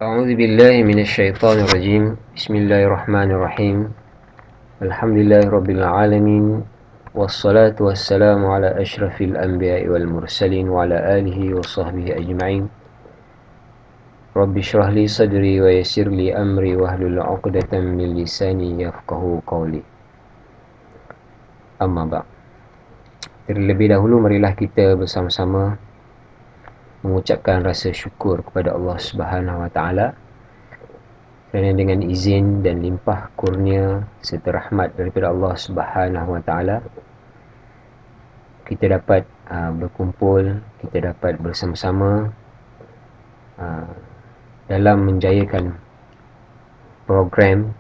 أعوذ بالله من الشيطان الرجيم. بسم الله الرحمن الرحيم. الحمد لله رب العالمين، والصلاة والسلام على أشرف الأنبياء والمرسلين وعلى آله وصحبه أجمعين. رب اشرح لي صدري ويسر لي أمري واحلل عقدة من لساني يفقهوا قولي. Amma ba'd. Terlebih dahulu marilah kita bersama-sama mengucapkan rasa syukur kepada Allah Subhanahu wa taala kerana dengan izin dan limpah kurnia serta rahmat daripada Allah Subhanahu wa taala kita dapat berkumpul, kita dapat bersama-sama dalam menjayakan program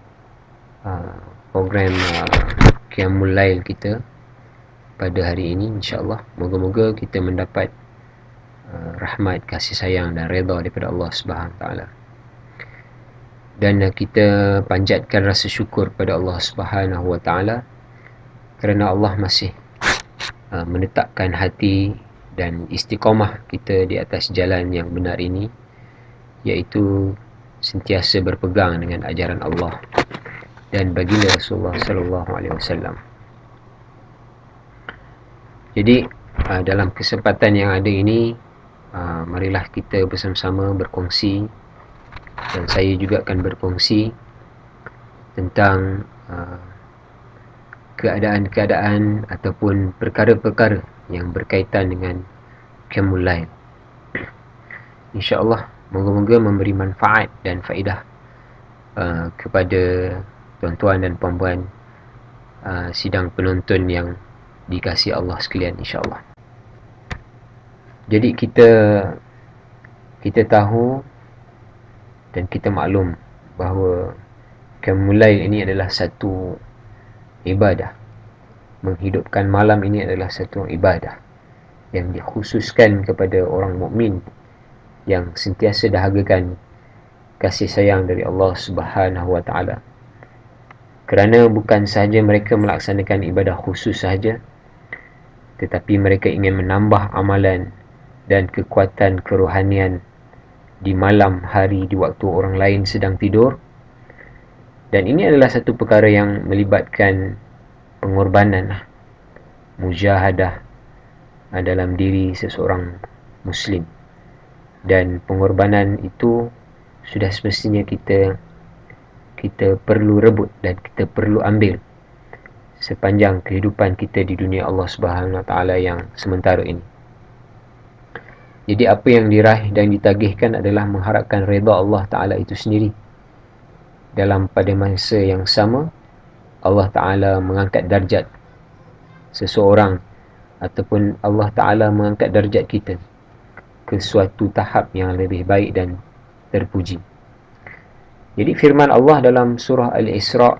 Qiyamul Lail kita pada hari ini, insya-Allah. Moga-moga kita mendapat rahmat, kasih sayang dan redha daripada Allah Subhanahu wa taala. Dan kita panjatkan rasa syukur kepada Allah Subhanahu wa taala kerana Allah masih menetapkan hati dan istiqamah kita di atas jalan yang benar ini, iaitu sentiasa berpegang dengan ajaran Allah dan baginda Rasulullah sallallahu alaihi wasallam. Jadi dalam kesempatan yang ada ini, marilah kita bersama-sama berkongsi, dan saya juga akan berkongsi tentang keadaan-keadaan ataupun perkara-perkara yang berkaitan dengan Qiyamul Lail. InsyaAllah moga-moga memberi manfaat dan faedah kepada tuan-tuan dan puan-puan sidang penonton yang dikasihi Allah sekalian, insyaAllah. Jadi kita tahu dan kita maklum bahawa Qiyamul Lail ini adalah satu ibadah. Menghidupkan malam ini adalah satu ibadah yang dikhususkan kepada orang mukmin yang sentiasa dahagakan kasih sayang dari Allah Subhanahu wa taala. Kerana bukan sahaja mereka melaksanakan ibadah khusus sahaja, tetapi mereka ingin menambah amalan dan kekuatan kerohanian di malam hari, di waktu orang lain sedang tidur. Dan ini adalah satu perkara yang melibatkan pengorbanan, mujahadah dalam diri seseorang Muslim. Dan pengorbanan itu sudah semestinya kita perlu rebut dan kita perlu ambil sepanjang kehidupan kita di dunia Allah Subhanahu wa taala yang sementara ini. Jadi apa yang diraih dan ditagihkan adalah mengharapkan redha Allah taala itu sendiri. Dalam pada masa yang sama, Allah taala mengangkat darjat seseorang ataupun Allah taala mengangkat darjat kita ke suatu tahap yang lebih baik dan terpuji. Jadi firman Allah dalam surah Al-Isra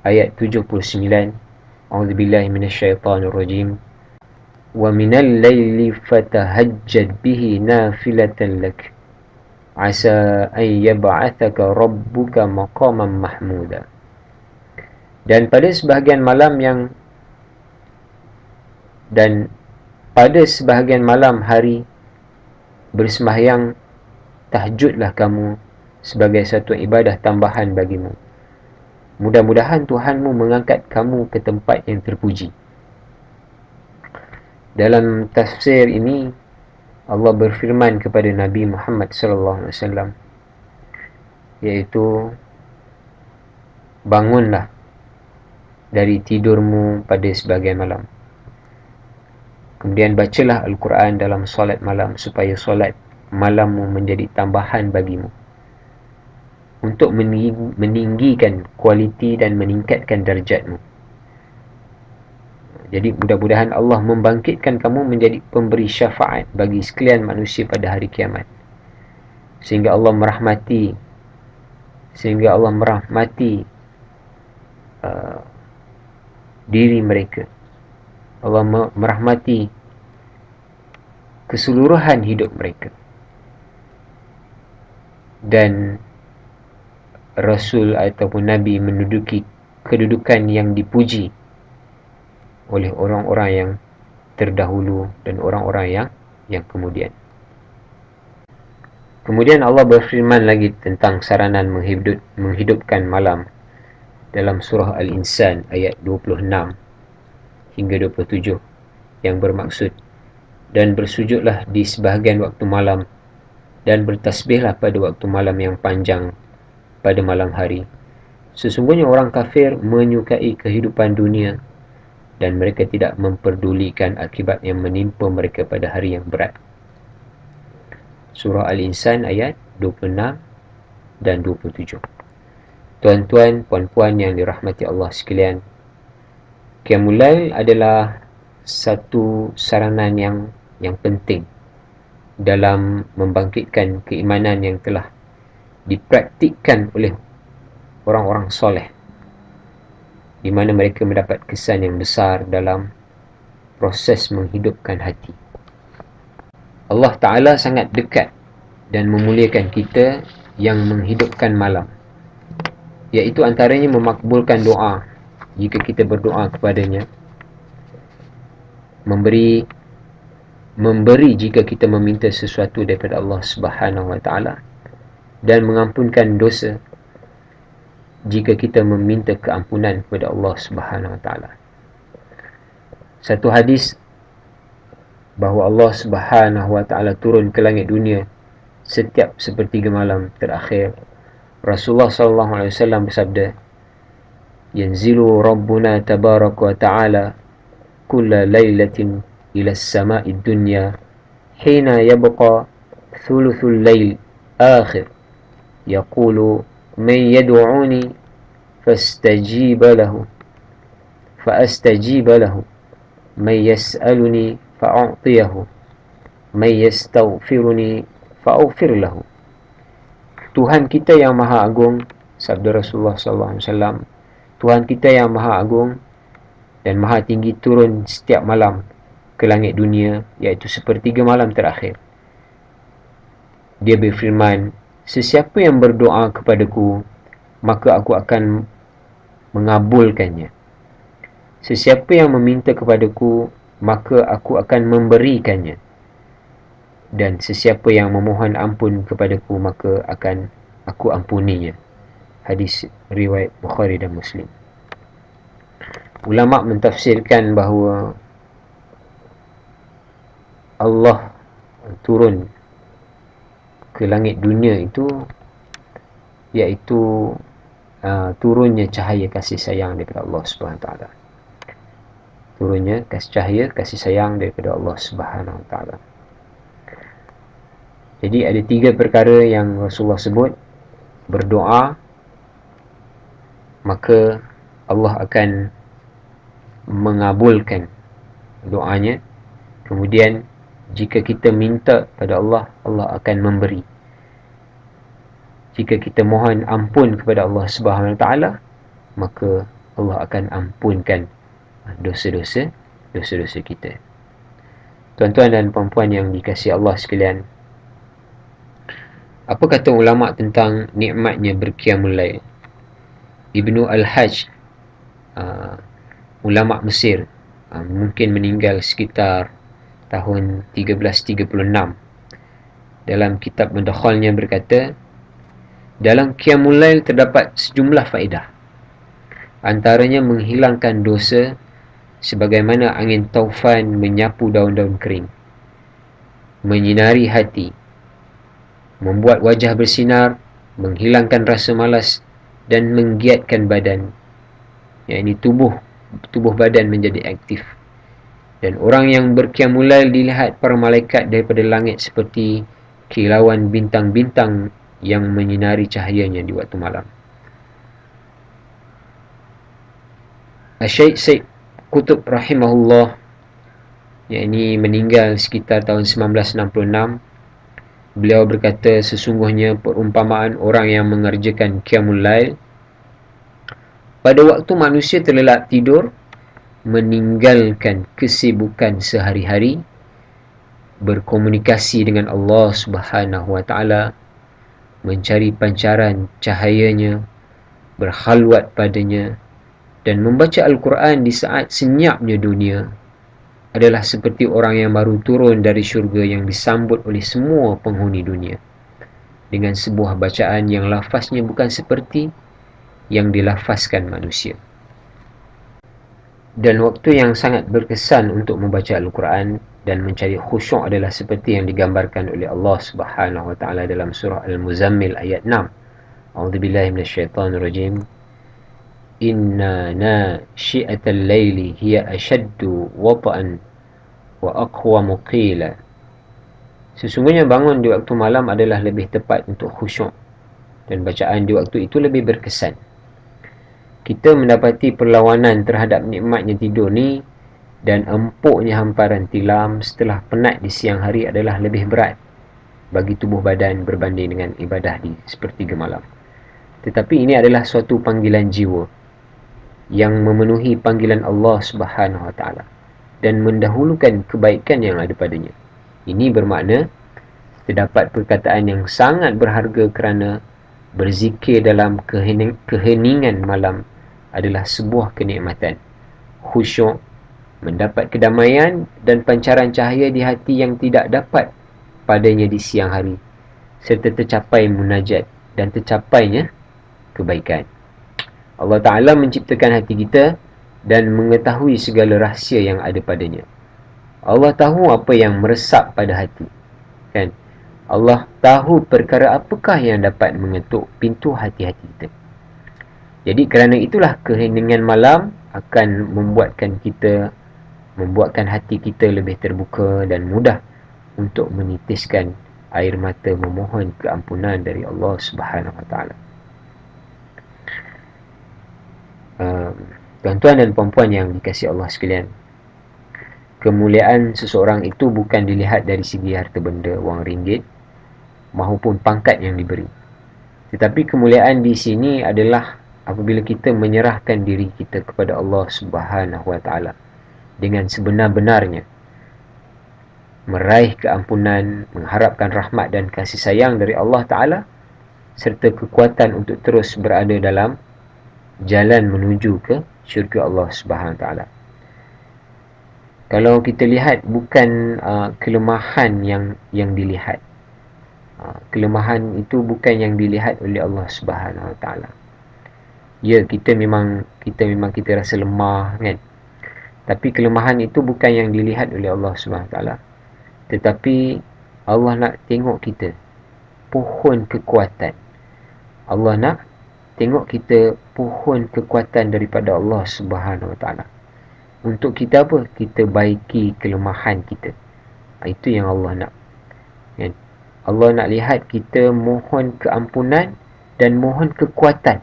ayat 79, A'udzubillahi minasyaitonirrajim. Wa minal laili fatahajjad bihi nafilatan lak asa an yab'athaka rabbuka maqaman mahmuda. Dan pada sebahagian malam hari bersembahyang tahajudlah kamu sebagai satu ibadah tambahan bagimu. Mudah-mudahan Tuhanmu mengangkat kamu ke tempat yang terpuji. Dalam tafsir ini Allah berfirman kepada Nabi Muhammad sallallahu alaihi wasallam, iaitu bangunlah dari tidurmu pada sebahagian malam. Kemudian bacalah Al-Quran dalam solat malam supaya solat malammu menjadi tambahan bagimu untuk meninggikan kualiti dan meningkatkan darjatmu. Jadi mudah-mudahan Allah membangkitkan kamu menjadi pemberi syafaat bagi sekalian manusia pada hari kiamat, sehingga Allah merahmati diri mereka. Allah merahmati keseluruhan hidup mereka. Dan Rasul ataupun Nabi menduduki kedudukan yang dipuji oleh orang-orang yang terdahulu dan orang-orang yang kemudian. Kemudian Allah berfirman lagi tentang saranan menghidupkan malam dalam surah Al-Insan ayat 26 hingga 27, yang bermaksud, dan bersujudlah di sebahagian waktu malam dan bertasbihlah pada waktu malam yang panjang pada malam hari. Sesungguhnya orang kafir menyukai kehidupan dunia dan mereka tidak memperdulikan akibat yang menimpa mereka pada hari yang berat. Surah Al-Insan ayat 26 dan 27. Tuan-tuan, puan-puan yang dirahmati Allah sekalian, Qiyamul Lail adalah satu saranan yang penting dalam membangkitkan keimanan yang telah dipraktikkan oleh orang-orang soleh, di mana mereka mendapat kesan yang besar dalam proses menghidupkan hati. Allah Ta'ala sangat dekat dan memuliakan kita yang menghidupkan malam, iaitu antaranya memakbulkan doa jika kita berdoa kepadanya, memberi jika kita meminta sesuatu daripada Allah Subhanahu Wa Ta'ala, dan mengampunkan dosa jika kita meminta keampunan kepada Allah Subhanahu Wa Ta'ala. Satu hadis bahawa Allah Subhanahu Wa Ta'ala turun ke langit dunia setiap sepertiga malam terakhir. Rasulullah SAW bersabda, "Yanzilu Rabbuna tabaraka wa ta'ala kulla laylatin ila as-sama'i dunya hina yabqa thuluthul layl akhir yaqulu man yad'uni fastajiba lahu man yas'aluni fa'u'tiyahu man yastaghfiruni fa'aghfir lahu." Tuhan kita yang Maha Agung, sabda Rasulullah SAW, Tuhan kita yang Maha Agung dan Maha Tinggi turun setiap malam ke langit dunia, iaitu sepertiga malam terakhir. Dia berfirman, "Sesiapa yang berdoa kepadaku, maka aku akan mengabulkannya. Sesiapa yang meminta kepadaku, maka aku akan memberikannya. Dan sesiapa yang memohon ampun kepadaku, maka akan aku ampuninya." Hadis riwayat Bukhari dan Muslim. Ulama mentafsirkan bahawa Allah turun ke langit dunia itu iaitu turunnya cahaya kasih sayang daripada Allah Subhanahu Wa Taala. Turunnya cahaya kasih sayang daripada Allah Subhanahu Wa Taala. Jadi ada 3 perkara yang Rasulullah sebut. Berdoa, maka Allah akan mengabulkan doanya. Kemudian jika kita minta pada Allah, Allah akan memberi. Jika kita mohon ampun kepada Allah Subhanahu Wa Taala, maka Allah akan ampunkan dosa-dosa kita. Tuan-tuan dan puan-puan yang dikasihi Allah sekalian, apa kata ulama tentang nikmatnya berqiyamul lail? Ibnu Al-Hajj, ulama Mesir, mungkin meninggal sekitar tahun 1336, dalam kitab Madkhalnya berkata, dalam qiyamul lail terdapat sejumlah faedah. Antaranya menghilangkan dosa sebagaimana angin taufan menyapu daun-daun kering, menyinari hati, membuat wajah bersinar, menghilangkan rasa malas dan menggiatkan badan, yakni tubuh badan menjadi aktif. Dan orang yang berqiyamul lail dilihat para malaikat daripada langit seperti kilauan bintang-bintang yang menyinari cahayanya di waktu malam. Syekh Said Qutb rahimahullah, yakni meninggal sekitar tahun 1966, beliau berkata, sesungguhnya perumpamaan orang yang mengerjakan qiyamul lail pada waktu manusia terlelap tidur, meninggalkan kesibukan sehari-hari, berkomunikasi dengan Allah Subhanahu Wa Ta'ala, mencari pancaran cahayanya, berkhalwat padanya, dan membaca Al-Quran di saat senyapnya dunia, adalah seperti orang yang baru turun dari syurga yang disambut oleh semua penghuni dunia. dengan sebuah bacaan yang lafaznya bukan seperti yang dilafazkan manusia. Dan waktu yang sangat berkesan untuk membaca Al-Quran dan mencari khusyuk adalah seperti yang digambarkan oleh Allah Subhanahu wa taala dalam surah Al-Muzammil ayat 6. A'udzubillahi minasyaitonirrajim. Inna nashi'atal laili hiya ashaddu wata'an wa aqwamu qila. Sesungguhnya bangun di waktu malam adalah lebih tepat untuk khusyuk dan bacaan di waktu itu lebih berkesan. Kita mendapati perlawanan terhadap nikmatnya tidur ni dan empuknya hamparan tilam setelah penat di siang hari adalah lebih berat bagi tubuh badan berbanding dengan ibadah di sepertiga malam. Tetapi ini adalah suatu panggilan jiwa yang memenuhi panggilan Allah Subhanahu wa taala dan mendahulukan kebaikan yang ada padanya. Ini bermakna terdapat perkataan yang sangat berharga kerana berzikir dalam keheningan malam adalah sebuah kenikmatan. Khusyuk, mendapat kedamaian dan pancaran cahaya di hati yang tidak dapat padanya di siang hari, serta tercapai munajat dan tercapainya kebaikan. Allah Ta'ala menciptakan hati kita dan mengetahui segala rahsia yang ada padanya. Allah tahu apa yang meresap pada hati, kan? Allah tahu perkara apakah yang dapat mengetuk pintu hati-hati kita. Jadi kerana itulah keheningan malam akan membuatkan hati kita lebih terbuka dan mudah untuk menitiskan air mata memohon keampunan dari Allah Subhanahu wa taala. Tuan-tuan dan puan-puan yang dikasihi Allah sekalian, kemuliaan seseorang itu bukan dilihat dari segi harta benda, wang ringgit maupun pangkat yang diberi. Tetapi kemuliaan di sini adalah apabila kita menyerahkan diri kita kepada Allah Subhanahu wa taala dengan sebenar-benarnya, meraih keampunan, mengharapkan rahmat dan kasih sayang dari Allah Ta'ala, serta kekuatan untuk terus berada dalam jalan menuju ke syurga Allah Subhanahu Wa Ta'ala. Kalau kita lihat, bukan kelemahan yang dilihat. Kelemahan itu bukan yang dilihat oleh Allah Subhanahu Wa Ta'ala. Ya, kita memang kita rasa lemah, kan? Tapi kelemahan itu bukan yang dilihat oleh Allah Subhanahu Wa Ta'ala. Tetapi Allah nak tengok kita pohon kekuatan. Allah nak tengok kita pohon kekuatan daripada Allah Subhanahu Wa Ta'ala. Untuk kita apa? Kita baiki kelemahan kita. Itu yang Allah nak, kan? Allah nak lihat kita mohon keampunan dan mohon kekuatan,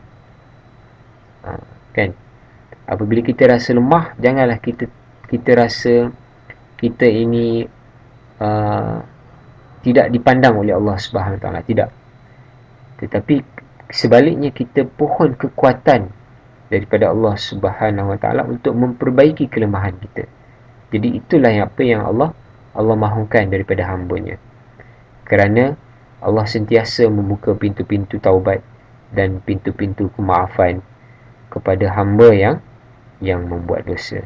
kan? Apabila kita rasa lemah, janganlah kita rasa kita ini tidak dipandang oleh Allah Subhanahu Wa Taala. Tidak. Tetapi sebaliknya, kita pohon kekuatan daripada Allah Subhanahu Wa Taala untuk memperbaiki kelemahan kita. Jadi itulah apa yang Allah mahukan daripada hamba-Nya. Kerana Allah sentiasa membuka pintu-pintu taubat dan pintu-pintu kemaafan kepada hamba yang membuat dosa.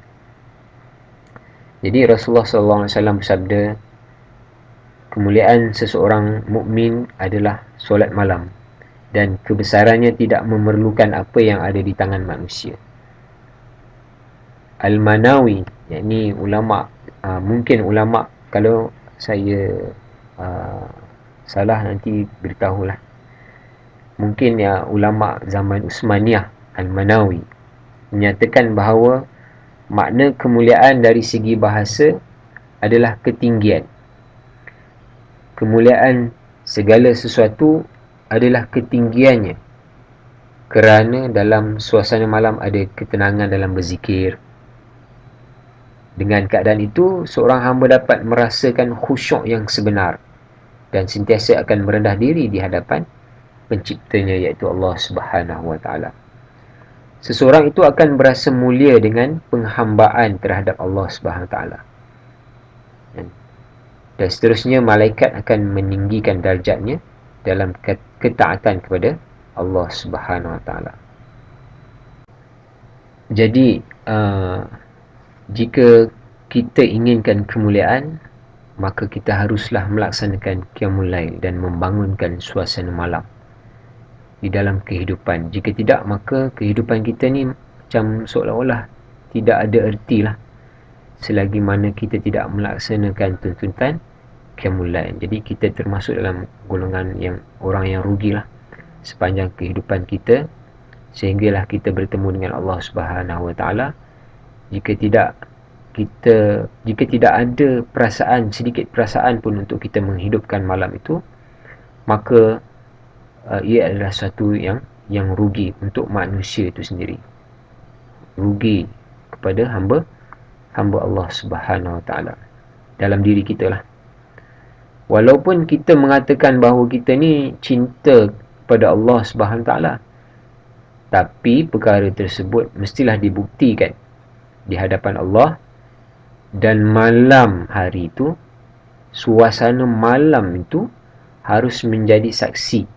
Jadi Rasulullah SAW bersabda, kemuliaan seseorang mukmin adalah solat malam dan kebesarannya tidak memerlukan apa yang ada di tangan manusia. Al-Manawi, yakni ulama, mungkin ulama, kalau saya salah nanti beritahulah. Mungkin ulama zaman Utsmaniyah, Al-Manawi, menyatakan bahawa makna kemuliaan dari segi bahasa adalah ketinggian. Kemuliaan segala sesuatu adalah ketinggiannya, kerana dalam suasana malam ada ketenangan dalam berzikir. Dengan keadaan itu, seorang hamba dapat merasakan khusyuk yang sebenar dan sentiasa akan merendah diri di hadapan penciptanya, iaitu Allah Subhanahu Wa Taala. Seseorang itu akan berasa mulia dengan penghambaan terhadap Allah Subhanahu Wa Taala. Dan seterusnya, malaikat akan meninggikan darjatnya dalam ketaatan kepada Allah Subhanahu Wa Taala. Jadi, jika kita inginkan kemuliaan, maka kita haruslah melaksanakan qiyamul lail dan membangunkan suasana malam di dalam kehidupan. Jika tidak, maka kehidupan kita ni macam seolah-olah tidak ada erti lah, selagi mana kita tidak melaksanakan tuntutan qiyamul lail. Jadi kita termasuk dalam golongan yang orang yang rugilah sepanjang kehidupan kita, sehinggalah kita bertemu dengan Allah Subhanahu Wa Taala. Jika tidak ada perasaan, sedikit perasaan pun untuk kita menghidupkan malam itu, maka ia adalah satu yang rugi untuk manusia itu sendiri, rugi kepada hamba Allah Subhanahu Wa Taala dalam diri kita lah. Walaupun kita mengatakan bahawa kita ni cinta kepada Allah Subhanahu Wa Taala, tapi perkara tersebut mestilah dibuktikan di hadapan Allah. Dan malam hari itu, suasana malam itu harus menjadi saksi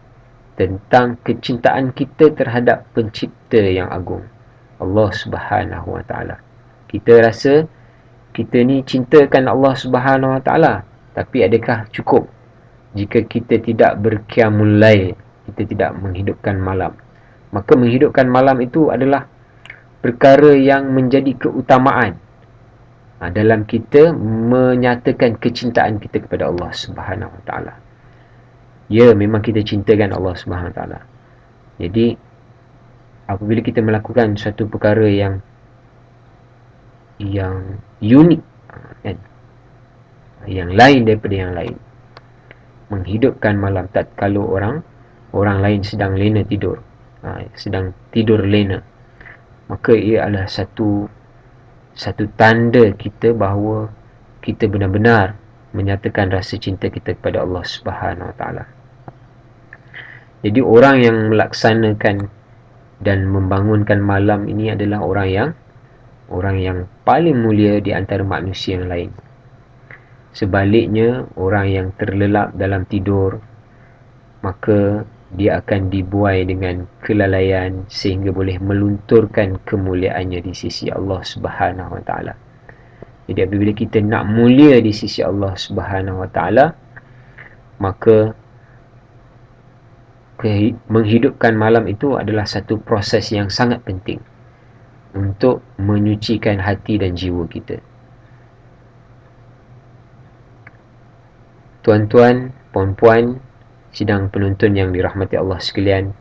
tentang kecintaan kita terhadap pencipta yang agung, Allah Subhanahu Wa Taala. Kita rasa kita ni cintakan Allah Subhanahu Wa Taala, tapi adakah cukup jika kita tidak berqiyamul lail, kita tidak menghidupkan malam? Maka menghidupkan malam itu adalah perkara yang menjadi keutamaan dalam kita menyatakan kecintaan kita kepada Allah Subhanahu Wa Taala. Ya, memang kita cintakan Allah Subhanahu Wa Taala. Jadi apabila kita melakukan satu perkara yang unik, kan, yang lain daripada yang lain, menghidupkan malam tatkala orang lain sedang lena tidur, sedang tidur lena, maka ia adalah satu tanda kita bahawa kita benar-benar menyatakan rasa cinta kita kepada Allah Subhanahu Wa Taala. Jadi orang yang melaksanakan dan membangunkan malam ini adalah orang yang paling mulia di antara manusia yang lain. Sebaliknya, orang yang terlelap dalam tidur, maka dia akan dibuai dengan kelalaian sehingga boleh melunturkan kemuliaannya di sisi Allah Subhanahu Wa Taala. Jadi apabila kita nak mulia di sisi Allah Subhanahu Wa Taala, maka menghidupkan malam itu adalah satu proses yang sangat penting untuk menyucikan hati dan jiwa kita. Tuan-tuan, puan-puan, sidang penonton yang dirahmati Allah sekalian,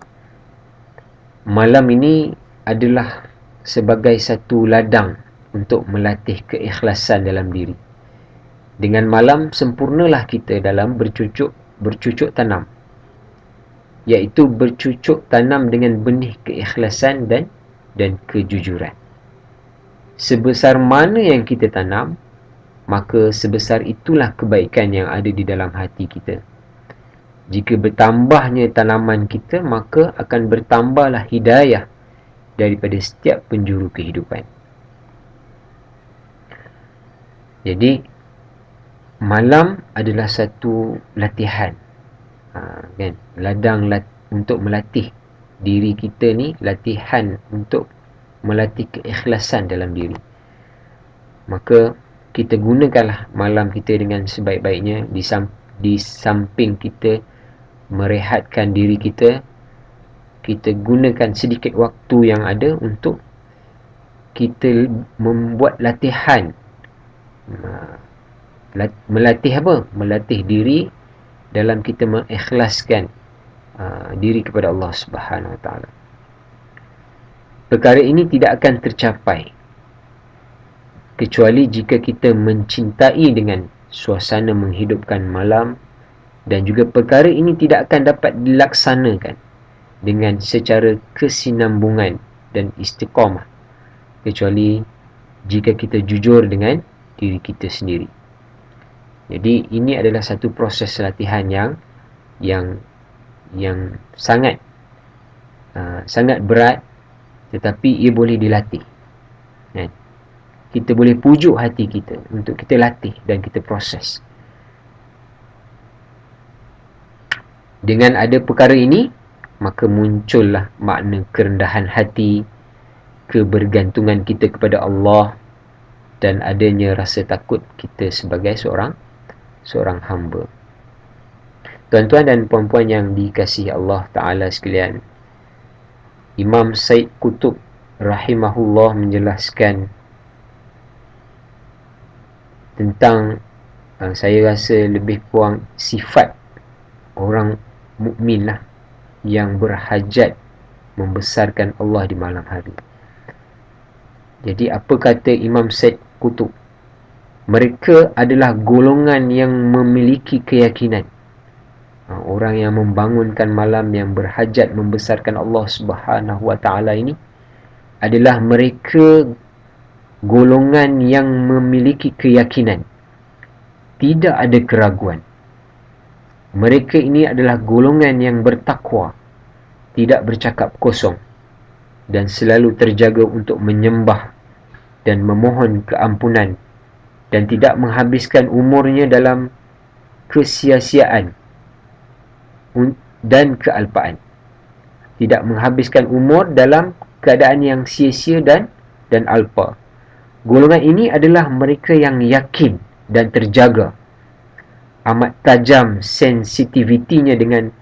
malam ini adalah sebagai satu ladang untuk melatih keikhlasan dalam diri. Dengan malam sempurnalah kita dalam bercucuk tanam, iaitu bercucuk tanam dengan benih keikhlasan dan kejujuran. Sebesar mana yang kita tanam, maka sebesar itulah kebaikan yang ada di dalam hati kita. Jika bertambahnya tanaman kita, maka akan bertambahlah hidayah daripada setiap penjuru kehidupan. Jadi malam adalah satu latihan, kan? Ladang untuk melatih diri kita ni, latihan untuk melatih keikhlasan dalam diri. Maka kita gunakanlah malam kita dengan sebaik-baiknya. Di samping kita merehatkan diri kita, kita gunakan sedikit waktu yang ada untuk kita membuat latihan. Melatih apa? Melatih diri dalam kita mengikhlaskan diri kepada Allah Subhanahu Wa Taala. Perkara ini tidak akan tercapai kecuali jika kita mencintai dengan suasana menghidupkan malam, dan juga perkara ini tidak akan dapat dilaksanakan dengan secara kesinambungan dan istiqamah kecuali jika kita jujur dengan diri kita sendiri. Jadi ini adalah satu proses latihan yang sangat berat, tetapi ia boleh dilatih. Kita boleh pujuk hati kita untuk kita latih dan kita proses. Dengan ada perkara ini, maka muncullah makna kerendahan hati, kebergantungan kita kepada Allah, dan adanya rasa takut kita sebagai seorang seorang hamba. Tuan-tuan dan puan-puan yang dikasihi Allah Ta'ala sekalian, Imam Said Qutb rahimahullah menjelaskan tentang saya rasa lebih kurang sifat orang mukmin lah yang berhajat membesarkan Allah di malam hari. Jadi apa kata Imam Said Qutb? Mereka adalah golongan yang memiliki keyakinan. Orang yang membangunkan malam, yang berhajat membesarkan Allah Subhanahu wa Ta'ala ini adalah mereka golongan yang memiliki keyakinan, tidak ada keraguan. Mereka ini adalah golongan yang bertakwa, tidak bercakap kosong, dan selalu terjaga untuk menyembah dan memohon keampunan, dan tidak menghabiskan umurnya dalam kesia-siaan dan kealpaan. Tidak menghabiskan umur dalam keadaan yang sia-sia dan alpa. Golongan ini adalah mereka yang yakin dan terjaga, amat tajam sensitivitinya dengan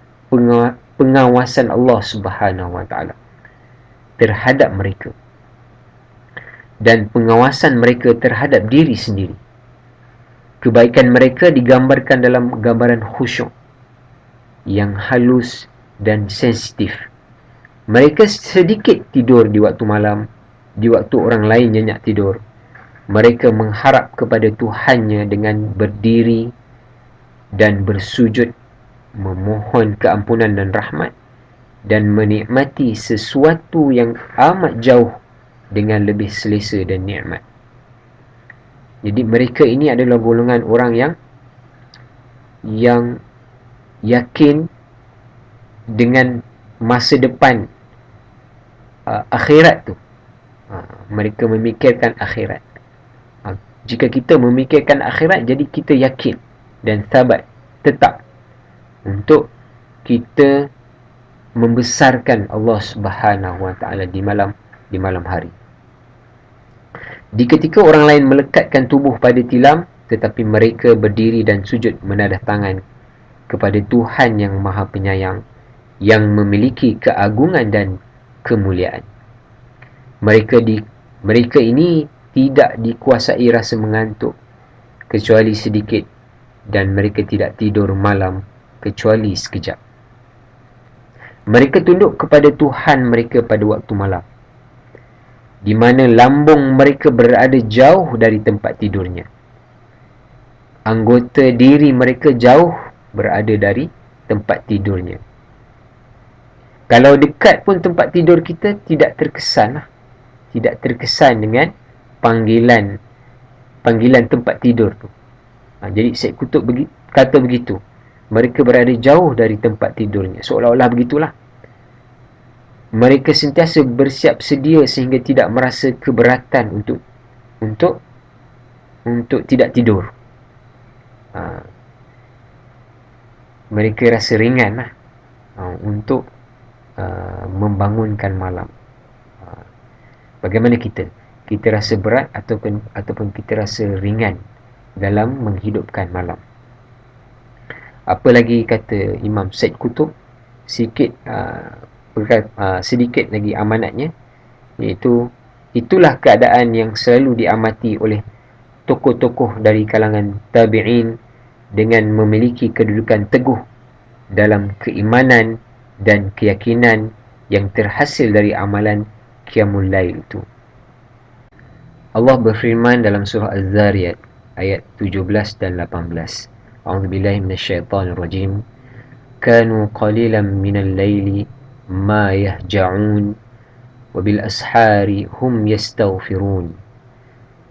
pengawasan Allah Subhanahu wa Ta'ala terhadap mereka, dan pengawasan mereka terhadap diri sendiri. Kebaikan mereka digambarkan dalam gambaran khusyuk yang halus dan sensitif. Mereka sedikit tidur di waktu malam, di waktu orang lain nyenyak tidur. Mereka mengharap kepada Tuhannya dengan berdiri dan bersujud, memohon keampunan dan rahmat, dan menikmati sesuatu yang amat jauh dengan lebih selesa dan nikmat. Jadi mereka ini adalah golongan orang yang yakin dengan masa depan akhirat tu. Mereka memikirkan akhirat. Jika kita memikirkan akhirat, jadi kita yakin dan sabat, tetap untuk kita membesarkan Allah Subhanahu wa Ta'ala di malam hari. Di ketika orang lain melekatkan tubuh pada tilam, tetapi mereka berdiri dan sujud menadah tangan kepada Tuhan yang Maha Penyayang, yang memiliki keagungan dan kemuliaan. Mereka ini tidak dikuasai rasa mengantuk kecuali sedikit, dan mereka tidak tidur malam kecuali sekejap. Mereka tunduk kepada Tuhan mereka pada waktu malam, di mana lambung mereka berada jauh dari tempat tidurnya. Anggota diri mereka jauh berada dari tempat tidurnya. Kalau dekat pun tempat tidur kita, tidak terkesan dengan panggilan tempat tidur tu. Jadi Syed Qutb kata begitu. Mereka berada jauh dari tempat tidurnya. Seolah-olah begitulah. Mereka sentiasa bersiap sedia sehingga tidak merasa keberatan untuk tidak tidur. Mereka rasa ringan lah untuk membangunkan malam. Bagaimana kita? Kita rasa berat ataupun kita rasa ringan dalam menghidupkan malam. Apa lagi kata Imam Said Qutb, sedikit lagi amanatnya, iaitu itulah keadaan yang selalu diamati oleh tokoh-tokoh dari kalangan tabi'in dengan memiliki kedudukan teguh dalam keimanan dan keyakinan yang terhasil dari amalan Qiyamul Lail itu. Allah berfirman dalam surah Az-Zariyat ayat 17 dan 18. A'udzubillahi minasyaitonirrajim. Kanu qalilan minal laili ma yahja'un wa bil ashari hum yastaghfirun.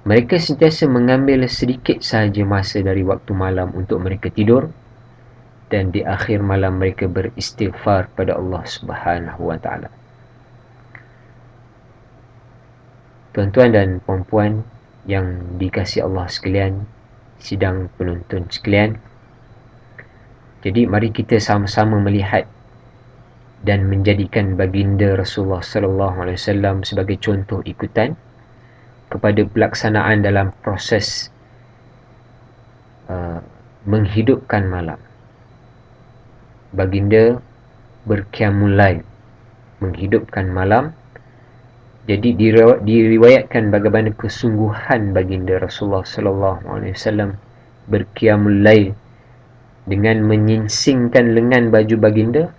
Mereka sentiasa mengambil sedikit sahaja masa dari waktu malam untuk mereka tidur, dan di akhir malam mereka beristighfar pada Allah Subhanahu wa Ta'ala. Tuan-tuan dan puan-puan yang dikasihi Allah sekalian, sidang penonton sekalian, jadi mari kita sama-sama melihat dan menjadikan baginda Rasulullah sallallahu alaihi wasallam sebagai contoh ikutan kepada pelaksanaan dalam proses menghidupkan malam. Baginda berqiyamul lail, menghidupkan malam. Jadi diriwayatkan bagaimana kesungguhan baginda Rasulullah sallallahu alaihi wasallam berqiyamul lail dengan menyingsingkan lengan baju baginda.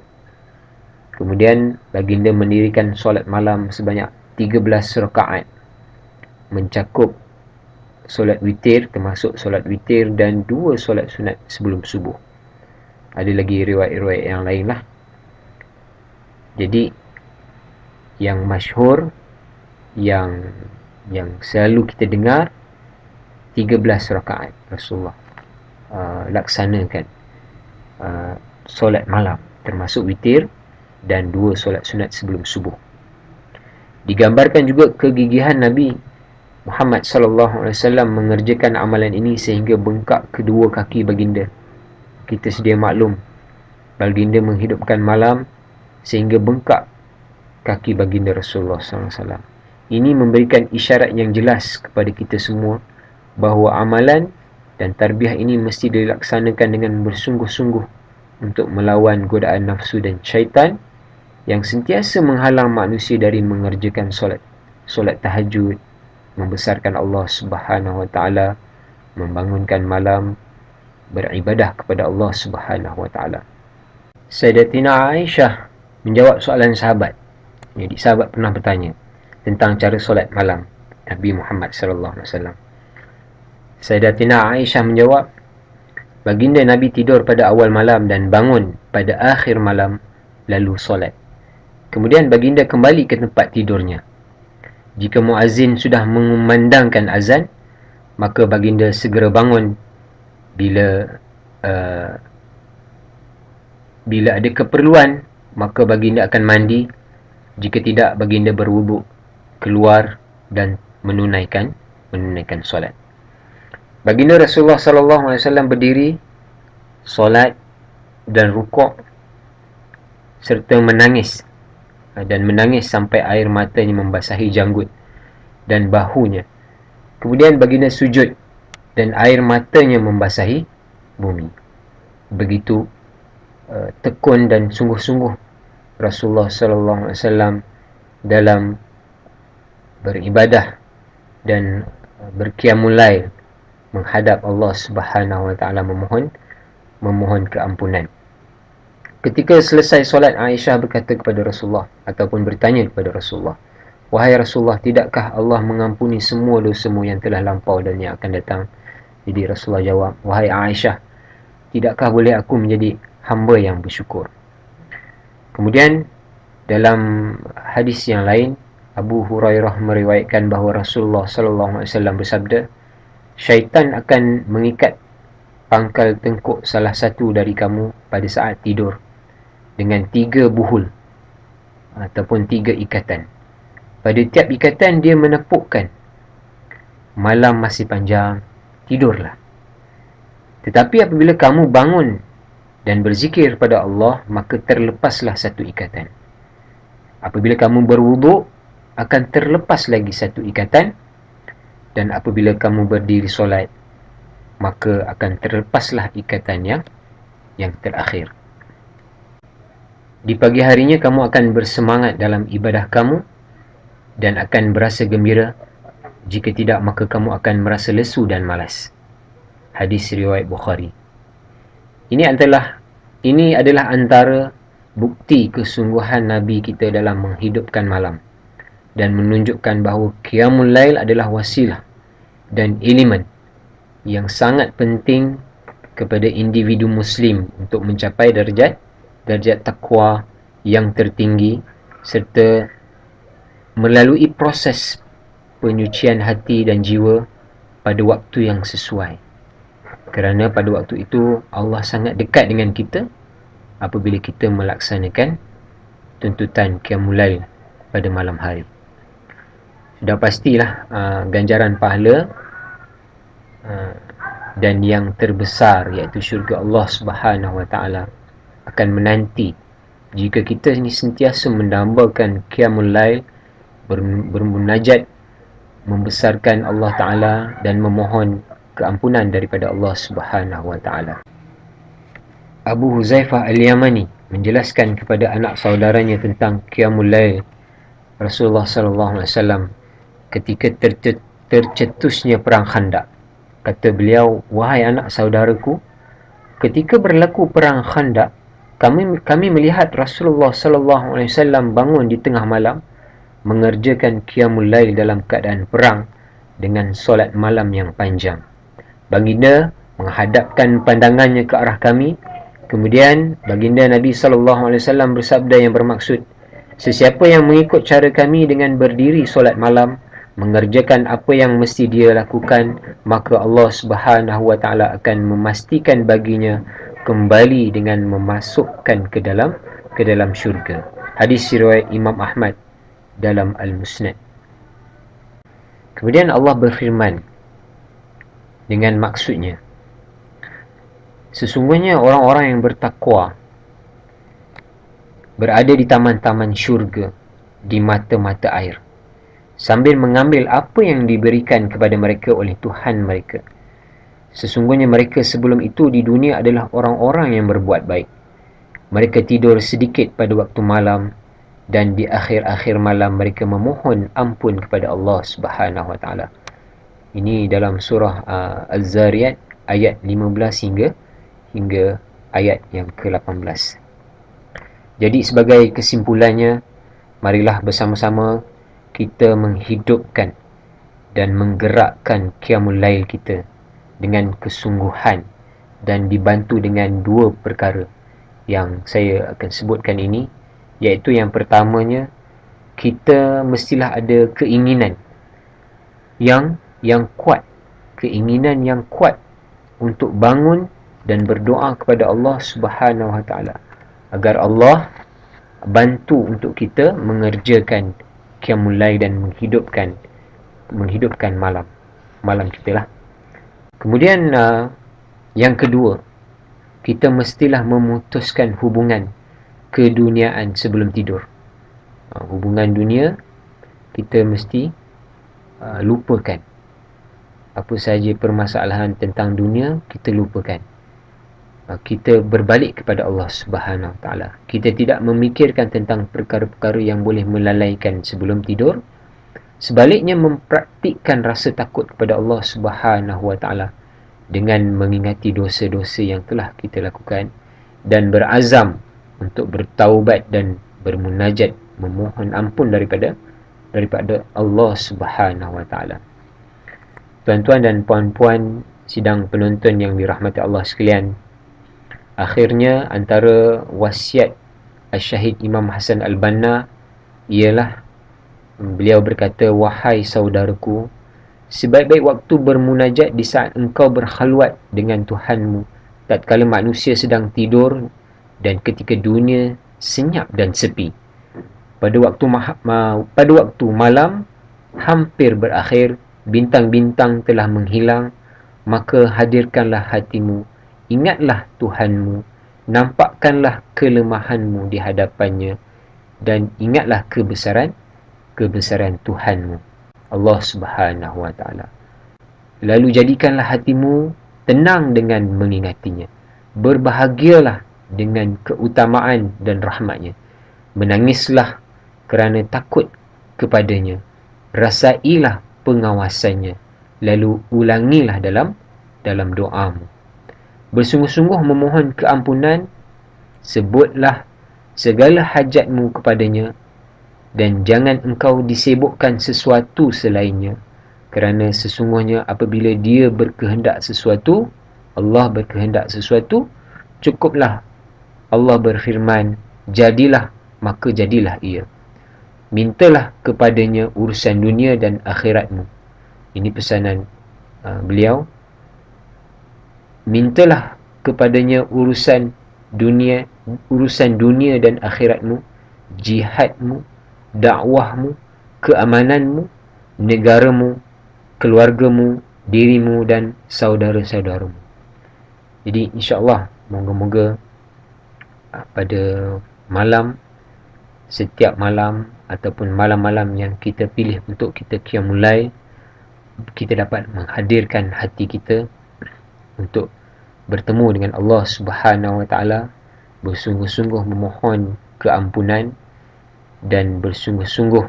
Kemudian baginda mendirikan solat malam sebanyak 13 rakaat, mencakup solat witir, termasuk solat witir dan 2 solat sunat sebelum subuh. Ada lagi riwayat-riwayat yang lain lah. Jadi yang masyhur, yang selalu kita dengar, 13 rakaat Rasulullah laksanakan solat malam, termasuk witir dan 2 solat sunat sebelum subuh. Digambarkan juga kegigihan Nabi Muhammad sallallahu alaihi wasallam mengerjakan amalan ini sehingga bengkak kedua kaki baginda. Kita sedia maklum, baginda menghidupkan malam sehingga bengkak kaki baginda Rasulullah sallallahu alaihi wasallam. Ini memberikan isyarat yang jelas kepada kita semua bahawa amalan dan tarbiyah ini mesti dilaksanakan dengan bersungguh-sungguh untuk melawan godaan nafsu dan syaitan yang sentiasa menghalang manusia dari mengerjakan solat tahajud, membesarkan Allah Subhanahu wa taala, membangunkan malam, beribadah kepada Allah Subhanahu wa taala. Sayyidatina Aisyah menjawab soalan sahabat. Jadi sahabat pernah bertanya tentang cara solat malam Nabi Muhammad sallallahu alaihi wasallam. Sayyidatina Aisyah menjawab, baginda Nabi tidur pada awal malam dan bangun pada akhir malam lalu solat. Kemudian baginda kembali ke tempat tidurnya. Jika muazzin sudah mengumandangkan azan, maka baginda segera bangun bila ada keperluan, maka baginda akan mandi. Jika tidak, baginda berwuduk, keluar dan menunaikan solat. Baginda Rasulullah sallallahu alaihi wasallam berdiri, solat dan rukuk serta menangis sampai air matanya membasahi janggut dan bahunya. Kemudian baginda sujud dan air matanya membasahi bumi. Begitu tekun dan sungguh-sungguh Rasulullah sallallahu alaihi wasallam dalam beribadah dan berqiyamul lail menghadap Allah Subhanahu wa taala, memohon keampunan. Ketika selesai solat, Aisyah berkata kepada Rasulullah ataupun bertanya kepada Rasulullah, "Wahai Rasulullah, tidakkah Allah mengampuni semua dosamu yang telah lampau dan yang akan datang?" Jadi Rasulullah jawab, "Wahai Aisyah, tidakkah boleh aku menjadi hamba yang bersyukur?" Kemudian dalam hadis yang lain, Abu Hurairah meriwayatkan bahawa Rasulullah sallallahu alaihi wasallam bersabda, syaitan akan mengikat pangkal tengkuk salah satu dari kamu pada saat tidur dengan 3 buhul ataupun 3 ikatan. Pada tiap ikatan dia menepukkan, malam masih panjang, tidurlah. Tetapi apabila kamu bangun dan berzikir pada Allah, maka terlepaslah satu ikatan. Apabila kamu berwuduk, akan terlepas lagi satu ikatan. Dan apabila kamu berdiri solat, maka akan terlepaslah ikatan yang terakhir. Di pagi harinya kamu akan bersemangat dalam ibadah kamu dan akan berasa gembira. Jika tidak, maka kamu akan merasa lesu dan malas. Hadis riwayat Bukhari. Ini adalah antara bukti kesungguhan Nabi kita dalam menghidupkan malam dan menunjukkan bahawa qiyamul lail adalah wasilah dan elemen yang sangat penting kepada individu muslim untuk mencapai darjat takwa yang tertinggi serta melalui proses penyucian hati dan jiwa pada waktu yang sesuai. Kerana pada waktu itu Allah sangat dekat dengan kita apabila kita melaksanakan tuntutan qiyamul lail pada malam hari. Sudah pastilah ganjaran pahala dan yang terbesar iaitu syurga Allah Subhanahu wa taala akan menanti jika kita ini sentiasa mendambakan qiyamul lail, bermunajat, membesarkan Allah Ta'ala dan memohon keampunan daripada Allah Subhanahu wa taala. Abu Huzaifah Al-Yamani menjelaskan kepada anak saudaranya tentang qiyamul lail Rasulullah sallallahu alaihi wasallam ketika tercetusnya perang Khandaq. Kata beliau, "Wahai anak saudaraku, ketika berlaku perang Khandaq, kami melihat Rasulullah sallallahu alaihi wasallam bangun di tengah malam mengerjakan qiyamul lail dalam keadaan perang dengan solat malam yang panjang. Baginda menghadapkan pandangannya ke arah kami. Kemudian baginda Nabi sallallahu alaihi wasallam bersabda yang bermaksud, sesiapa yang mengikut cara kami dengan berdiri solat malam, mengerjakan apa yang mesti dia lakukan, maka Allah Subhanahu wa taala akan memastikan baginya kembali dengan memasukkan ke dalam syurga." Hadis riwayat Imam Ahmad dalam Al-Musnad. Kemudian Allah berfirman dengan maksudnya, sesungguhnya orang-orang yang bertakwa berada di taman-taman syurga di mata-mata air, sambil mengambil apa yang diberikan kepada mereka oleh Tuhan mereka. Sesungguhnya mereka sebelum itu di dunia adalah orang-orang yang berbuat baik. Mereka tidur sedikit pada waktu malam, dan di akhir-akhir malam mereka memohon ampun kepada Allah Subhanahu wa taala. Ini dalam surah Az-Zariyat ayat 15 hingga ayat yang ke-18. Jadi sebagai kesimpulannya, marilah bersama-sama kita menghidupkan dan menggerakkan qiyamul lail kita dengan kesungguhan dan dibantu dengan dua perkara yang saya akan sebutkan ini, iaitu yang pertamanya, kita mestilah ada keinginan yang kuat, keinginan yang kuat untuk bangun dan berdoa kepada Allah Subhanahu wa taala agar Allah bantu untuk kita mengerjakan qiyamul lail dan menghidupkan malam kita lah. Kemudian yang kedua, kita mestilah memutuskan hubungan keduniaan sebelum tidur. Hubungan dunia kita mesti lupakan. Apa sahaja permasalahan tentang dunia kita lupakan. Kita berbalik kepada Allah Subhanahu wa taala. Kita tidak memikirkan tentang perkara-perkara yang boleh melalaikan sebelum tidur. Sebaliknya mempraktikkan rasa takut kepada Allah Subhanahu wa taala dengan mengingati dosa-dosa yang telah kita lakukan dan berazam untuk bertaubat dan bermunajat, memohon ampun daripada Allah Subhanahu wa taala. Tuan-tuan dan puan-puan sidang penonton yang dirahmati Allah sekalian, akhirnya antara wasiat Asy-Syahid Imam Hasan Al-Banna ialah beliau berkata, "Wahai saudaraku, sebaik-baik waktu bermunajat di saat engkau berkhalwat dengan Tuhanmu, tatkala manusia sedang tidur dan ketika dunia senyap dan sepi. Pada waktu malam hampir berakhir, bintang-bintang telah menghilang, maka hadirkanlah hatimu, ingatlah Tuhanmu, nampakkanlah kelemahanmu di hadapannya, dan ingatlah kebesaran Tuhanmu, Allah Subhanahu wa taala. Lalu jadikanlah hatimu tenang dengan mengingatinya. Berbahagialah dengan keutamaan dan rahmatnya. Menangislah kerana takut kepadanya. Rasailah pengawasannya. Lalu ulangilah dalam doamu. Bersungguh-sungguh memohon keampunan. Sebutlah segala hajatmu kepadanya. Dan jangan engkau disibukkan sesuatu selainnya. Kerana sesungguhnya apabila dia berkehendak sesuatu, Allah berkehendak sesuatu, cukuplah Allah berfirman, jadilah, maka jadilah ia. Mintalah kepadanya urusan dunia dan akhiratmu. Ini pesanan beliau. Mintalah kepadanya urusan dunia dan akhiratmu, jihadmu, dakwahmu, keamananmu, negaramu, keluargamu, dirimu dan saudara-saudaramu. Jadi insya-Allah moga-moga pada setiap malam ataupun malam-malam yang kita pilih untuk kita qiyamul lail, kita dapat menghadirkan hati kita untuk bertemu dengan Allah Subhanahu Wa Taala, bersungguh-sungguh memohon keampunan dan bersungguh-sungguh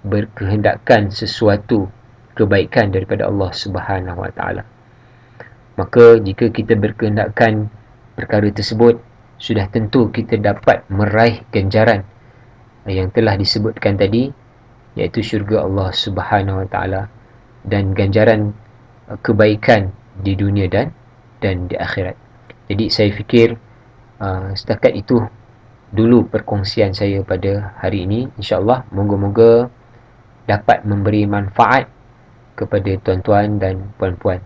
berkehendakkan sesuatu kebaikan daripada Allah Subhanahu Wa Taala. Maka jika kita berkehendakkan perkara tersebut, sudah tentu kita dapat meraih ganjaran yang telah disebutkan tadi, iaitu syurga Allah Subhanahu Wa Taala dan ganjaran kebaikan di dunia dan di akhirat. Jadi saya fikir setakat itu dulu perkongsian saya pada hari ini. InsyaAllah moga-moga dapat memberi manfaat kepada tuan-tuan dan puan-puan.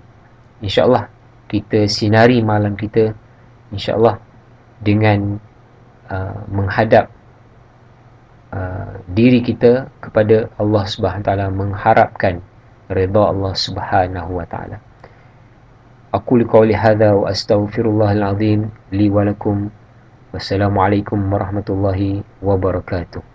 InsyaAllah kita sinari malam kita, InsyaAllah dengan menghadap diri kita kepada Allah Subhanahu Wa Taala, mengharapkan redha Allah Subhanahu Wa Taala. أقول قولي هذا وأستغفر الله العظيم لي ولكم والسلام عليكم ورحمة الله وبركاته.